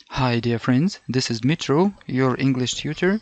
Hi dear friends, this is Dmitro, your English tutor.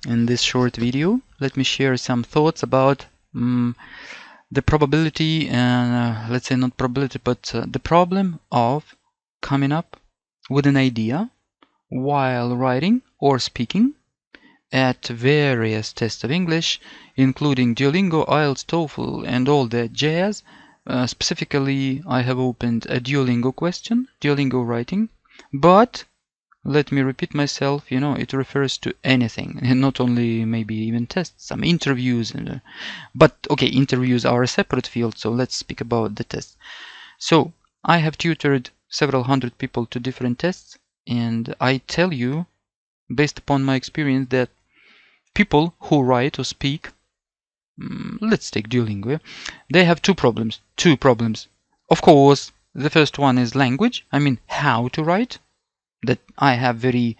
In this short video, let me share some thoughts about the probability and let's say not probability, but the problem of coming up with an idea while writing or speaking at various tests of English, including Duolingo, IELTS, TOEFL, and all that jazz. Specifically, I have opened a Duolingo question, Duolingo Writing, but let me repeat myself, it refers to anything, and not only maybe even tests, some interviews. But okay, interviews are a separate field, so let's speak about the tests. So I have tutored several hundred people to different tests, and I tell you, based upon my experience, that people who write or speak, let's take Duolingo, they have two problems. Of course, the first one is language, I mean how to write. That I have very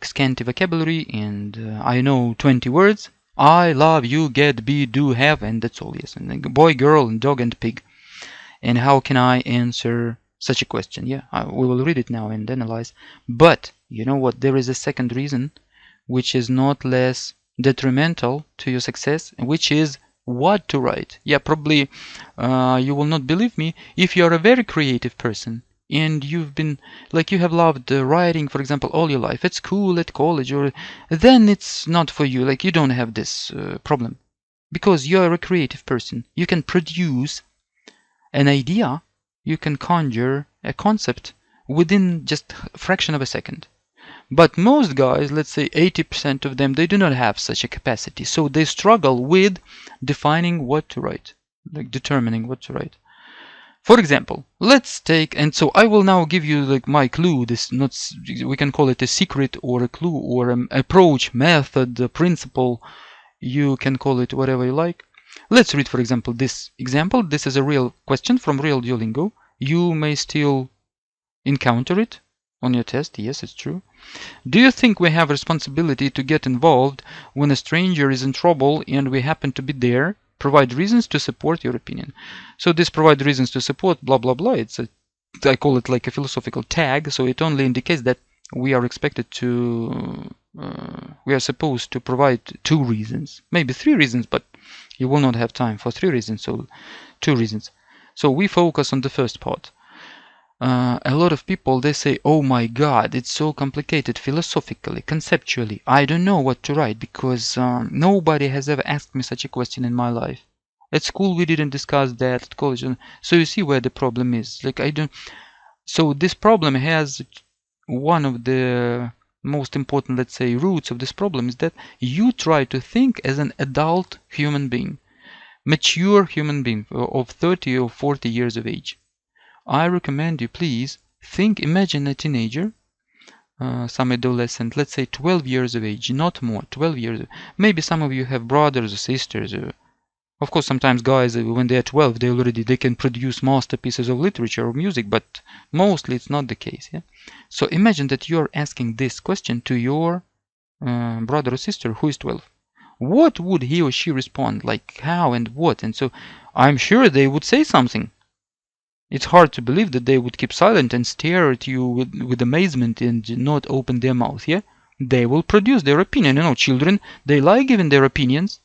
scanty vocabulary and I know 20 words. I love you, get, be, do, have, and that's all. Yes, and boy, girl, and dog and pig. And how can I answer such a question? Yeah, we will read it now and analyze. But you know what? There is a second reason, which is not less detrimental to your success, which is what to write. Yeah, probably you will not believe me. If you are a very creative person and you've been you have loved writing, for example, all your life at school, at college, or then it's not for you. You don't have this problem because you're a creative person. You can produce an idea, you can conjure a concept within just a fraction of a second. But most guys, let's say 80% of them, they do not have such a capacity, so they struggle with defining what to write, determining what to write. For example, let's take, and so I will now give you my clue. This not, we can call it a secret or a clue or an approach, method, principle. You can call it whatever you like. Let's read, for example, this example. This is a real question from real Duolingo. You may still encounter it on your test. Yes, it's true. Do you think we have a responsibility to get involved when a stranger is in trouble and we happen to be there? Provide reasons to support your opinion. So this provide reasons to support blah blah blah. I call it like a philosophical tag. So it only indicates that we are expected to we are supposed to provide two reasons, maybe three reasons, but you will not have time for three reasons. So two reasons. So we focus on the first part. A lot of people, they say, oh my god, it's so complicated philosophically, conceptually. I don't know what to write because nobody has ever asked me such a question in my life. At school we didn't discuss that, at college. So you see where the problem is. So this problem has one of the most important, let's say, roots of this problem is that you try to think as an adult human being, mature human being of 30 or 40 years of age. I recommend you, please, imagine a teenager, some adolescent, let's say 12 years of age, not more, 12 years. Maybe some of you have brothers or sisters. Of course, sometimes guys, when they are 12, they can produce masterpieces of literature or music, but mostly it's not the case. Yeah? So imagine that you're asking this question to your brother or sister who is 12. What would he or she respond? How and what? And so I'm sure they would say something. It's hard to believe that they would keep silent and stare at you with amazement and not open their mouth, yeah? They will produce their opinion. Children, they like giving their opinions.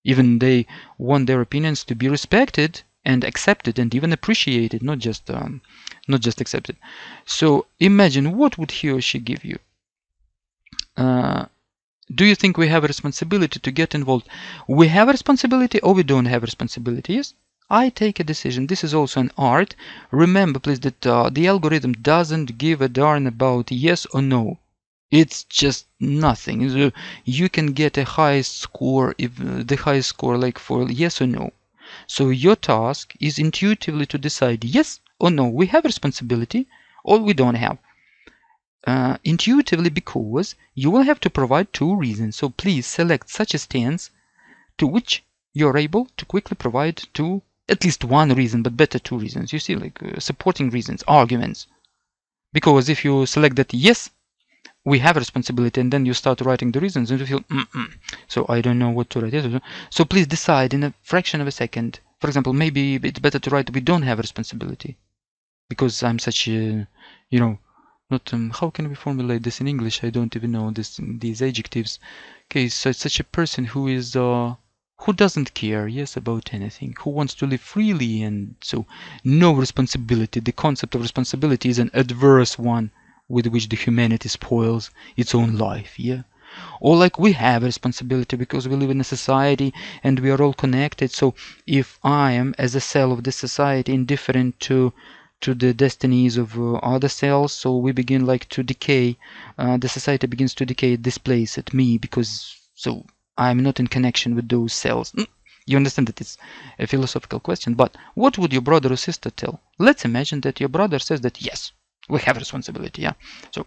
Even they want their opinions to be respected and accepted and even appreciated, not just accepted. So imagine, what would he or she give you? Do you think we have a responsibility to get involved? We have a responsibility or we don't have a responsibility, yes? I take a decision. This is also an art. Remember, please, that the algorithm doesn't give a darn about yes or no. It's just nothing. You can get a high score, if the highest score for yes or no. So your task is intuitively to decide yes or no. We have a responsibility or we don't have. Intuitively, because you will have to provide two reasons. So please select such a stance to which you're able to quickly provide at least one reason, but better two reasons. You see, supporting reasons, arguments. Because if you select that yes, we have a responsibility, and then you start writing the reasons, and you feel, so I don't know what to write. So please decide in a fraction of a second. For example, maybe it's better to write we don't have a responsibility, because I'm such a, not how can we formulate this in English? I don't even know these adjectives. Okay, so it's such a person who is who doesn't care, yes, about anything, who wants to live freely, and so no responsibility. The concept of responsibility is an adverse one with which the humanity spoils its own life, yeah. Or like we have a responsibility because we live in a society and we are all connected. So if I am as a cell of this society indifferent to the destinies of other cells, so we begin like to decay, the society begins to decay, displace at me, because so I'm not in connection with those cells. You understand that it's a philosophical question, but what would your brother or sister tell? Let's imagine that your brother says that yes, we have responsibility, yeah. So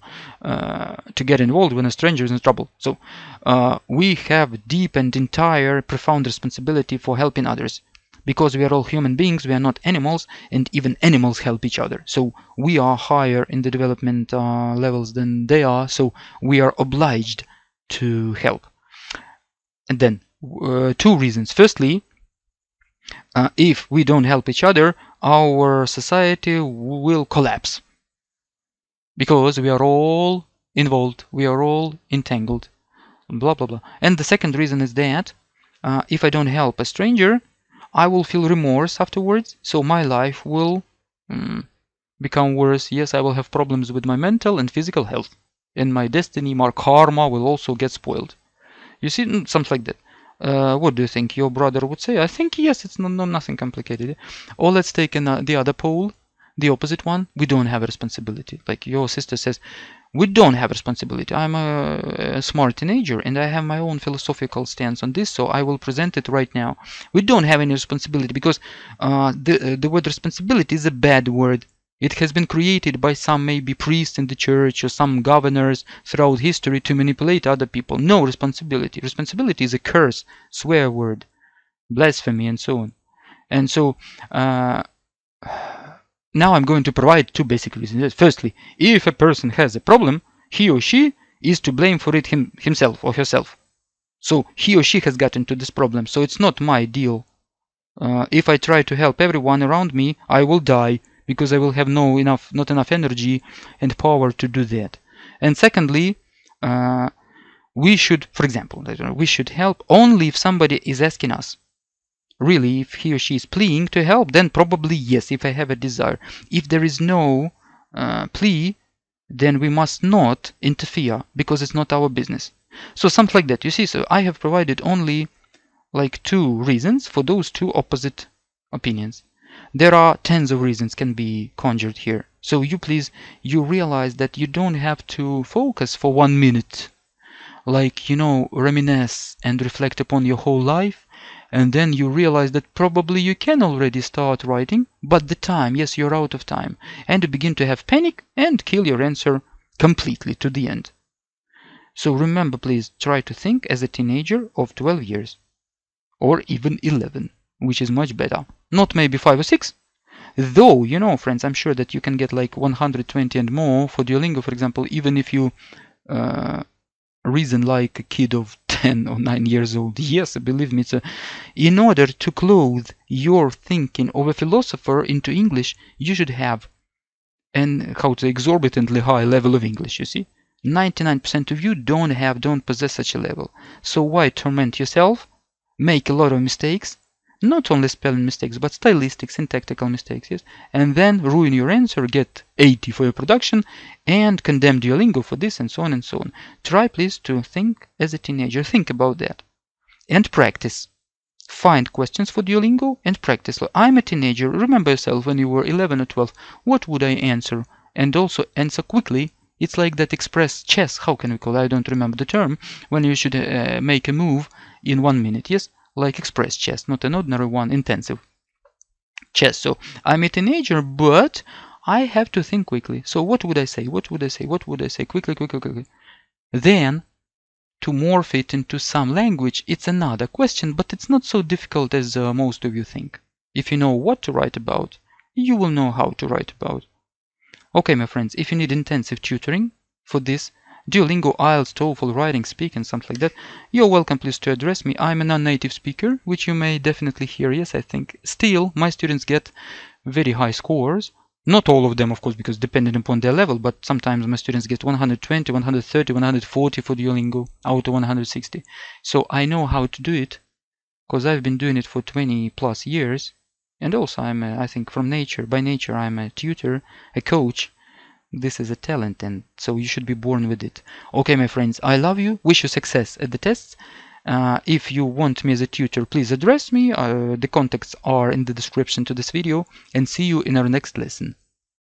to get involved when a stranger is in trouble. So we have deep and entire profound responsibility for helping others. Because we are all human beings, we are not animals, and even animals help each other. So we are higher in the development levels than they are, so we are obliged to help. And then two reasons. Firstly, if we don't help each other, our society will collapse. Because we are all involved, we are all entangled, blah blah blah. And the second reason is that if I don't help a stranger, I will feel remorse afterwards, so my life will become worse. Yes, I will have problems with my mental and physical health, and my destiny, my karma will also get spoiled. You see, something like that. What do you think your brother would say? I think yes, it's nothing complicated. Or let's take the other pole, the opposite one. We don't have a responsibility. Like your sister says, we don't have responsibility. I'm a smart teenager and I have my own philosophical stance on this, so I will present it right now. We don't have any responsibility because the word responsibility is a bad word. It has been created by some maybe priests in the church or some governors throughout history to manipulate other people. No responsibility. Responsibility is a curse, swear word, blasphemy, and so on. And so now I'm going to provide two basic reasons. Firstly, if a person has a problem, he or she is to blame for it himself or herself. So he or she has gotten to this problem. So it's not my deal. If I try to help everyone around me, I will die because I will have not enough energy and power to do that. And secondly, we should, for example, we should help only if somebody is asking us. Really, if he or she is pleading to help, then probably yes, if I have a desire. If there is no plea, then we must not interfere because it's not our business. So something like that. You see, so I have provided only like two reasons for those two opposite opinions. There are tens of reasons can be conjured here. So you realize that you don't have to focus for 1 minute. Like, reminisce and reflect upon your whole life. And then you realize that probably you can already start writing, but the time, yes, you're out of time. And you begin to have panic and kill your answer completely to the end. So remember, please, try to think as a teenager of 12 years. Or even 11, which is much better. Not maybe 5 or 6. Though, friends, I'm sure that you can get like 120 and more for Duolingo, for example, even if you reason like a kid of 10 or 9 years old. Yes, believe me, in order to clothe your thinking of a philosopher into English, you should have an exorbitantly high level of English, you see. 99% of you don't possess such a level. So why torment yourself? Make a lot of mistakes, not only spelling mistakes, but stylistic, syntactical mistakes, yes, and then ruin your answer, get 80 for your production, and condemn Duolingo for this, and so on and so on. Try, please, to think as a teenager. Think about that. And practice. Find questions for Duolingo and practice. I'm a teenager. Remember yourself when you were 11 or 12. What would I answer? And also answer quickly. It's like that express chess. How can we call it? I don't remember the term. When you should make a move in 1 minute. Yes, like express chess, not an ordinary one, intensive chess. So I'm a teenager, but I have to think quickly. So what would I say? What would I say? What would I say? Quickly, quickly, quickly. Then to morph it into some language, it's another question, but it's not so difficult as most of you think. If you know what to write about, you will know how to write about. Okay, my friends, if you need intensive tutoring for this, Duolingo, IELTS, TOEFL, writing, speaking, something like that, you're welcome, please, to address me. I'm a non-native speaker, which you may definitely hear. Yes, I think. Still, my students get very high scores Not all of them, of course, because depending upon their level, but sometimes my students get 120, 130, 140 for Duolingo out of 160. So I know how to do it because I've been doing it for 20 plus years. And also I think by nature, I'm a tutor, a coach. This is a talent, and so you should be born with it. Okay, my friends, I love you. Wish you success at the tests. If you want me as a tutor, please address me. The contacts are in the description to this video, and see you in our next lesson.